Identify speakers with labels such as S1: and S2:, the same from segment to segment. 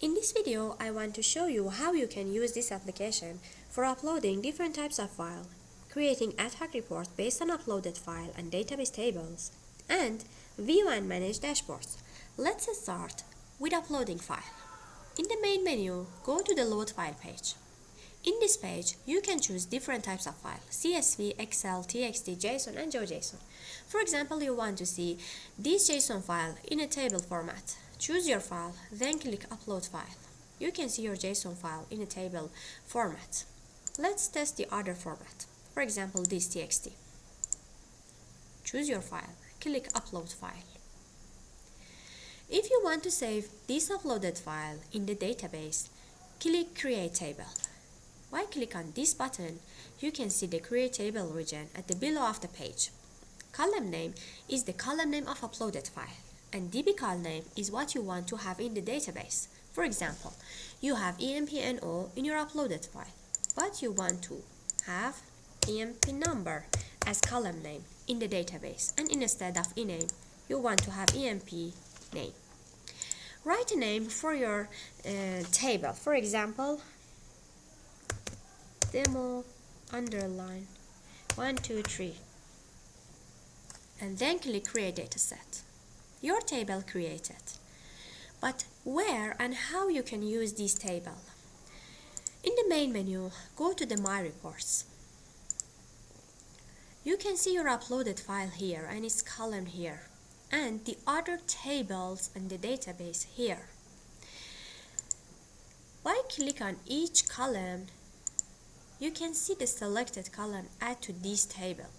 S1: In this video, I want to show you how you can use this application for uploading different types of file, creating ad hoc reports based on uploaded file and database tables, and view and manage dashboards. Let's start with uploading file. In the main menu, go to the load file page. In this page, you can choose different types of file: CSV, Excel, TXT, JSON, and GeoJSON. For example, you want to see this JSON file in a table format. Choose your file, then click Upload File. You can see your JSON file in a table format. Let's test the other format. For example, this TXT. Choose your file, click Upload File. If you want to save this uploaded file in the database, click Create Table. While click on this button, you can see the Create Table region at the below of the page. Column name is the column name of uploaded file, and DB call name is what you want to have in the database. For example, you have EMP&O in your uploaded file, but you want to have EMP number as column name in the database, and instead of ename, you want to have EMP name. Write a name for your table. For example, demo underline 123, and then click Create Dataset. Your table created. But where and how you can use this table? In the main menu, go to the My Reports. You can see your uploaded file here and its column here, and the other tables in the database here. By click on each column, you can see the selected column add to this table,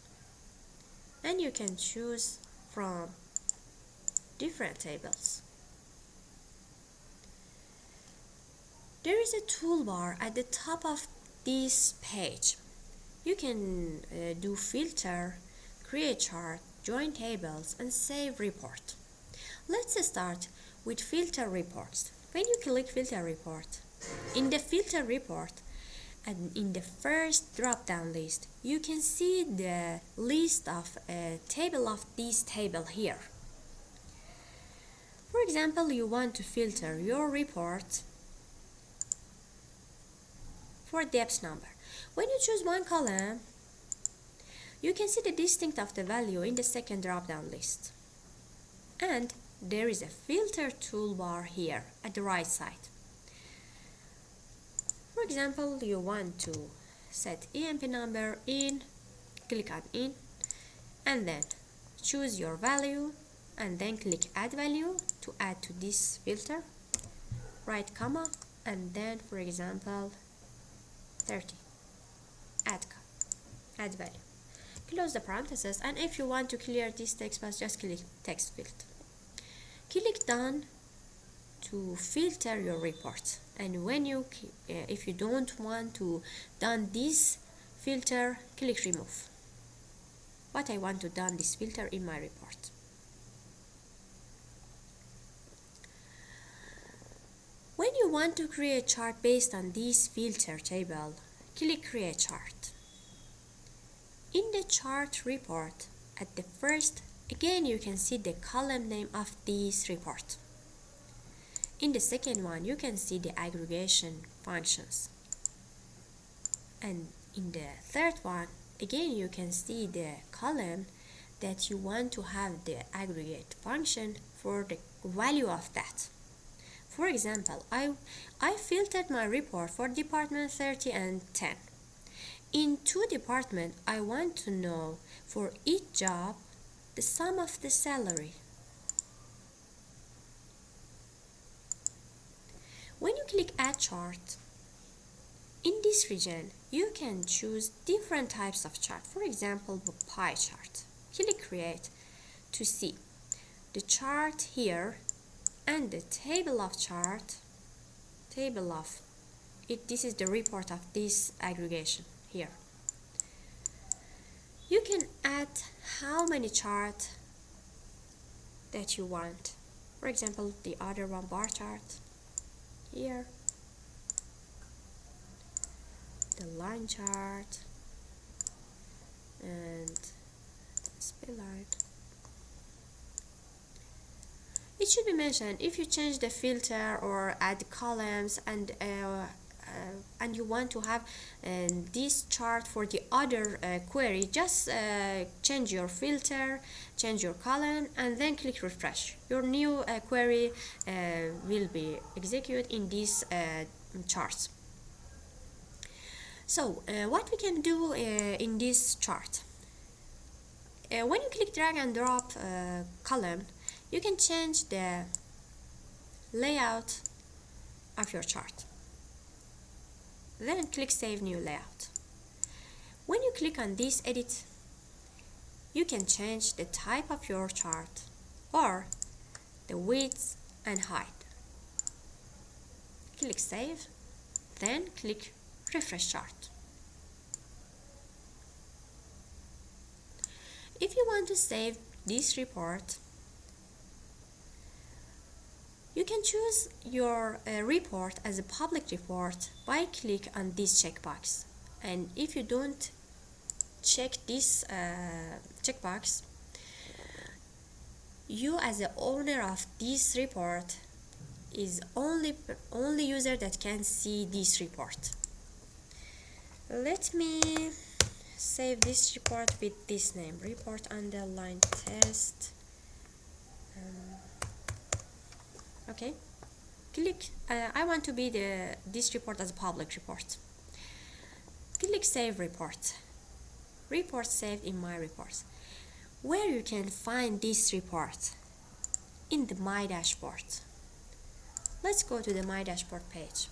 S1: and you can choose from different tables. There is a toolbar at the top of this page. You can do filter, create chart, join tables, and save report. Let's start with filter reports. When you click filter report, in the filter report and in the first drop-down list, you can see the list of a table of this table here. For example, you want to filter your report for depth number. When you choose one column, you can see the distinct of the value in the second drop-down list. And there is a filter toolbar here at the right side. For example, you want to set EMP number in, click on in, and then choose your value, and then click Add Value to add to this filter. Write comma, and then, for example, 30. Add value. Close the parentheses, and if you want to clear this text box, just click Text Field. Click Done to filter your report. And when you, if you don't want to done this filter, click Remove. But I want to done this filter in my report. When you want to create chart based on this filter table, click Create Chart. In the chart report, at the first, again you can see the column name of this report. In the second one, you can see the aggregation functions. And in the third one, again you can see the column that you want to have the aggregate function for the value of that. For example, I filtered my report for department 30 and 10. In two departments, I want to know for each job the sum of the salary. When you click Add Chart, in this region, you can choose different types of chart. For example, the pie chart. Click Create to see the chart here and the table of chart, this is the report of this aggregation here. You can add how many chart that you want. For example, the other one, bar chart here, the line chart, and split line. It should be mentioned if you change the filter or add columns and you want to have this chart for the other query, just change your filter, change your column, and then click refresh. Your new query will be executed in these charts. So what we can do in this chart, when you click drag and drop column, you can change the layout of your chart. Then click Save New Layout. When you click on this edit, you can change the type of your chart or the width and height. Click Save, then click Refresh Chart. If you want to save this report, you can choose your report as a public report by click on this checkbox. And if you don't check this checkbox, you as the owner of this report is only user that can see this report. Let me save this report with this name, report underline test. Okay, click I want to be this report as a public report. Click Save Report. Report saved in My Reports. Where you can find this report? In the My Dashboard. Let's go to the My Dashboard page.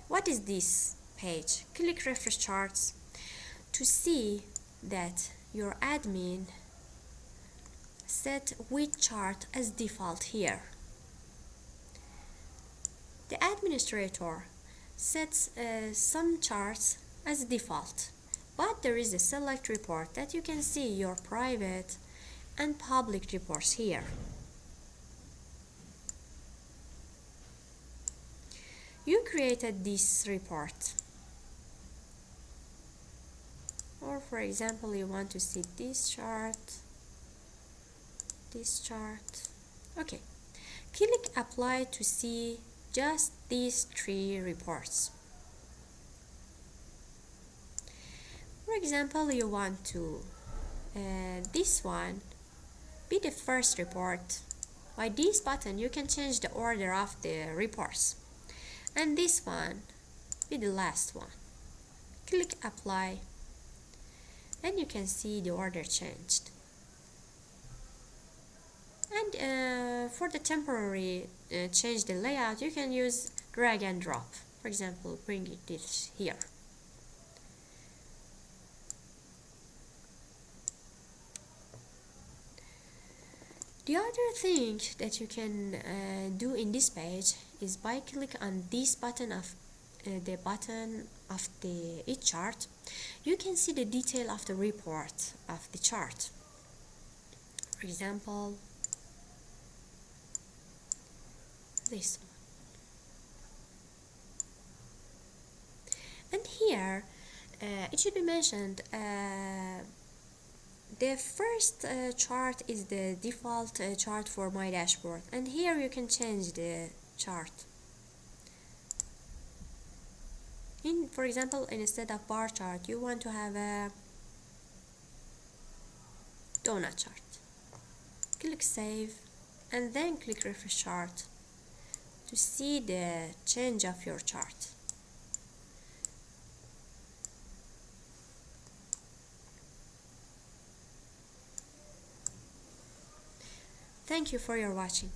S1: What is this page? Click Refresh Charts to see that your admin set which chart as default here. The administrator sets some charts as default, but there is a select report that you can see your private and public reports here. You created this report, or for example you want to see this chart. Okay, click Apply to see just these 3 reports. For example, you want to this one be the first report. By this button you can change the order of the reports, and this one be the last one. Click Apply and you can see the order changed. And for the temporary change the layout, you can use drag and drop. For example, bring it here. The other thing that you can do in this page is by click on this button of each chart, you can see the detail of the report of the chart. For example, this one. And here it should be mentioned the first chart is the default chart for My Dashboard, and here you can change the chart. For example, instead of bar chart, you want to have a donut chart. Click Save and then click Refresh Chart to see the change of your chart. Thank you for your watching.